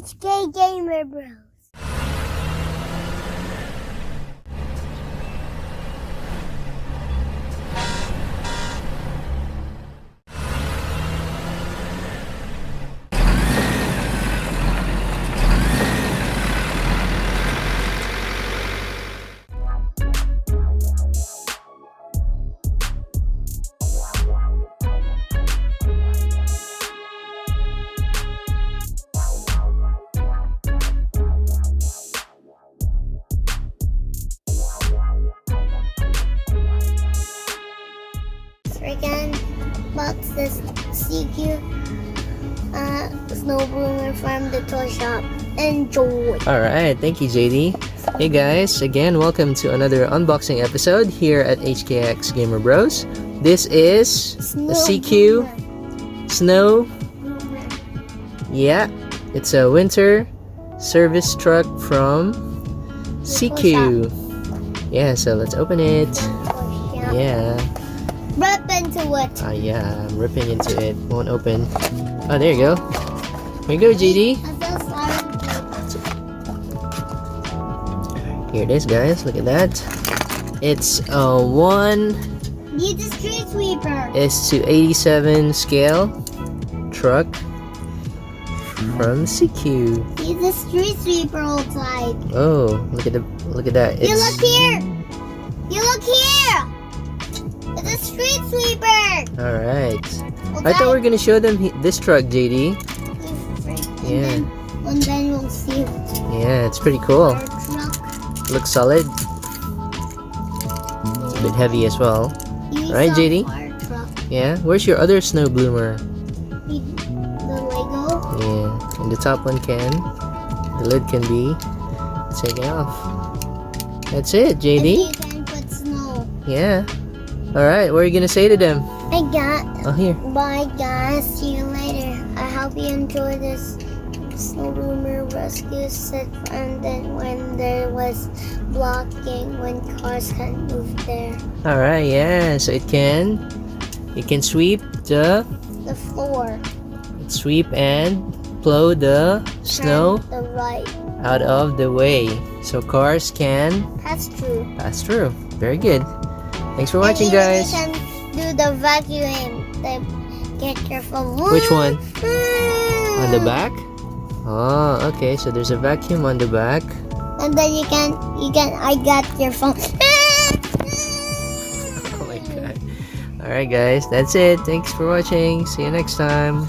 HK Gamer Bros. Freaking box this Siku snow bloomer from the toy shop. Enjoy! Alright, thank you, JD. Hey guys, again, welcome to another unboxing episode here at HKX Gamer Bros. This is the CQ Snow. Yeah, it's a winter service truck from CQ. Yeah, so let's open it. Yeah. Rip into it. Yeah, I'm ripping into it. Won't open. Oh, there you go. Here you go, JD. Here it is, guys. Look at that. It's a 1 Need the street sweeper. is to 87 scale truck from CQ. Need the street sweeper outside. Oh, look at that. You look here. You look here. It's a street sweeper. All right. I thought we were gonna show them this truck, JD. Yeah. And then we'll see it. Yeah, it's pretty cool. Our truck. Looks solid. It's a bit heavy as well. Right, JD? Our truck. Yeah. Where's your other snow bloomer? The Lego. Yeah. And the top one can. The lid can be taken off. That's it, And JD. you can put snow. Yeah. All right. What are you gonna say to them? Oh, here. bye guys. See you later. I hope you enjoy this snow bloomer rescue set. And then when there was blocking, when cars can't move there, All right. Yeah. So it can sweep the floor. and plow the snow Turn the right. out of the way, so cars can That's true. pass through. Very good. Thanks for And watching, even guys. You can do the vacuum. Then get your phone. Which one? On the back? Oh, okay. So there's a vacuum on the back. And then you can. I got your phone. Oh my god. Alright, guys. That's it. Thanks for watching. See you next time.